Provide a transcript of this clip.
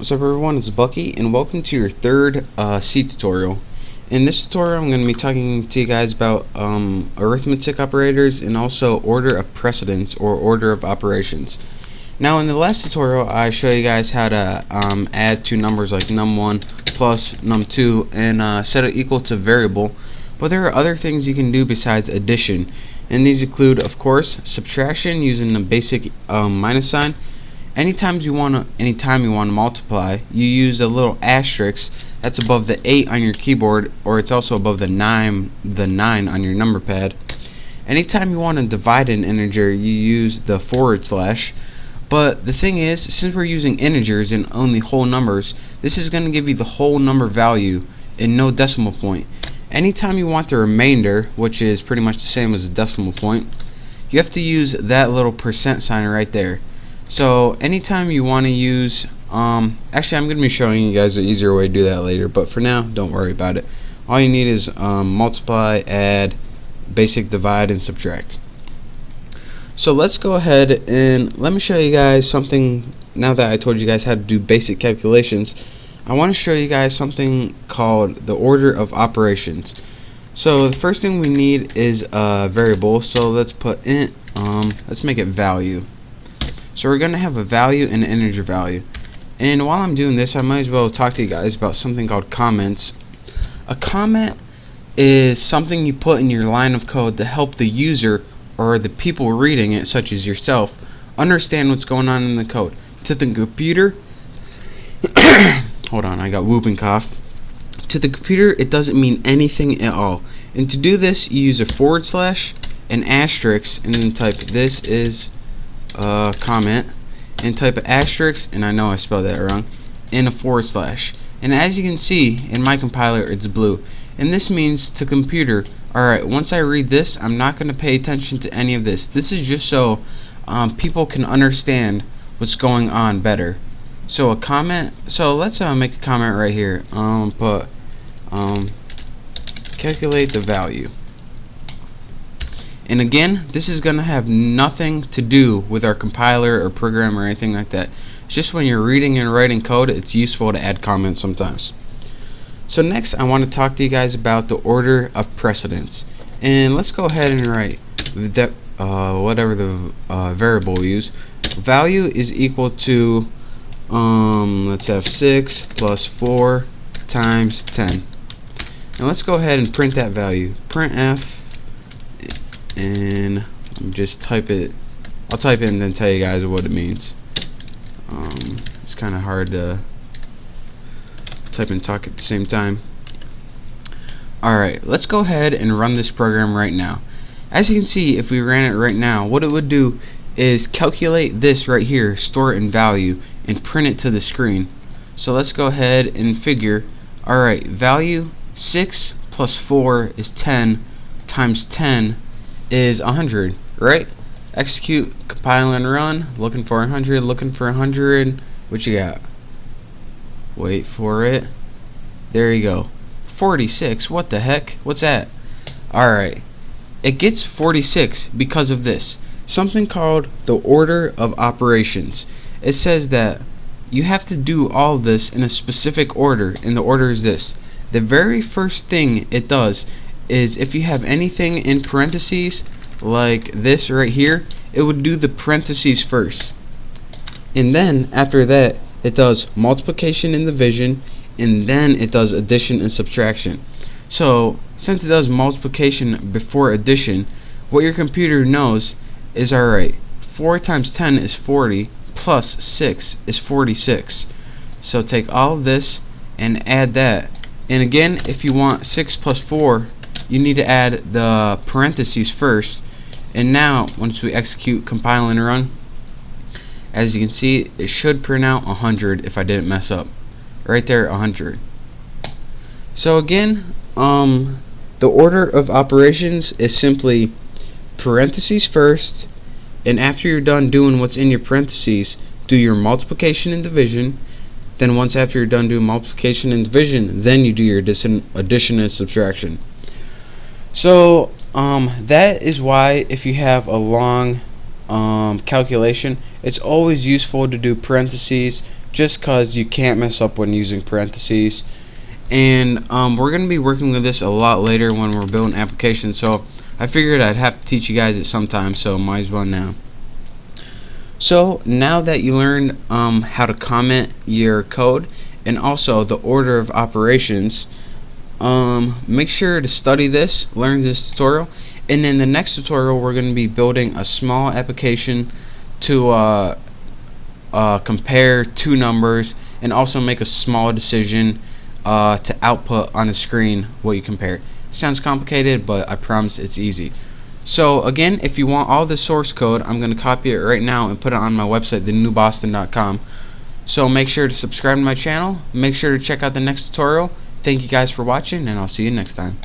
What's up everyone, it's Bucky and welcome to your third C tutorial. In this tutorial I'm going to be talking to you guys about arithmetic operators and also order of precedence or order of operations. Now in the last tutorial I show you guys how to add two numbers like num1 plus num2 and set it equal to variable, but there are other things you can do besides addition, and these include of course subtraction using the basic minus sign. Anytime you want to multiply, you use a little asterisk that's above the 8 on your keyboard, or it's also above the 9 on your number pad. Anytime you want to divide an integer, you use the /. But the thing is, since we're using integers and only whole numbers, this is going to give you the whole number value and no decimal point. Anytime you want the remainder, which is pretty much the same as a decimal point, you have to use that little percent sign right there. So anytime you want to use, actually I'm going to be showing you guys an easier way to do that later, but for now don't worry about it. All you need is multiply, add, basic divide, and subtract. So let's go ahead and let me show you guys something. Now that I told you guys how to do basic calculations, I want to show you guys something called the order of operations. So the first thing we need is a variable, so let's put int, let's make it value. So we're going to have a value and an integer value. And while I'm doing this, I might as well talk to you guys about something called comments. A comment is something you put in your line of code to help the user or the people reading it, such as yourself, understand what's going on in the code. To the computer, hold on, I got whooping cough. To the computer, it doesn't mean anything at all. And to do this, you use a /, an asterisk, and then type this is comment, and type an asterisk, and I know I spelled that wrong, and a /. And as you can see in my compiler, it's blue, and this means to computer, alright, once I read this, I'm not going to pay attention to any of this. This is just so people can understand what's going on better. So a comment, so let's make a comment right here. Put calculate the value. And again, this is going to have nothing to do with our compiler or program or anything like that. It's just when you're reading and writing code, it's useful to add comments sometimes. So next, I want to talk to you guys about the order of precedence. And let's go ahead and write that whatever the variable we use. Value is equal to, let's have 6 plus 4 times 10. And let's go ahead and print that value. Printf. And just type it. I'll type it and then tell you guys what it means. It's kind of hard to type and talk at the same time. Alright, let's go ahead and run this program right now. As you can see, if we ran it right now, what it would do is calculate this right here, store it in value, and print it to the screen. So let's go ahead and figure. Alright, value 6 plus 4 is 10 times 10 is 100, right? Execute, compile and run. Looking for 100, looking for 100. What you got? Wait for it. There you go. 46. What the heck? What's that? Alright. It gets 46 because of this. Something called the order of operations. It says that you have to do all of this in a specific order, and the order is this. The very first thing it does is if you have anything in parentheses like this right here, it would do the parentheses first, and then after that it does multiplication and division, and then it does addition and subtraction. So since it does multiplication before addition, what your computer knows is, alright, 4 times 10 is 40 plus 6 is 46. So take all of this and add that, and again, if you want 6 plus 4, you need to add the parentheses first. And now once we execute, compile and run, as you can see, it should print out 100 if I didn't mess up. Right there, 100. So again, the order of operations is simply parentheses first, and after you're done doing what's in your parentheses, do your multiplication and division. Then once after you're done doing multiplication and division, then you do your addition and subtraction. So that is why if you have a long calculation, it's always useful to do parentheses just cause you can't mess up when using parentheses. And we're going to be working with this a lot later when we're building applications, so I figured I'd have to teach you guys it sometime, so might as well now. So now that you learned how to comment your code and also the order of operations, make sure to study this, learn this tutorial, and in the next tutorial we're going to be building a small application to compare two numbers and also make a small decision to output on the screen what you compare. Sounds complicated, but I promise it's easy. So again, if you want all the source code, I'm going to copy it right now and put it on my website, thenewboston.com. So make sure to subscribe to my channel. Make sure to check out the next tutorial. Thank you guys for watching, and I'll see you next time.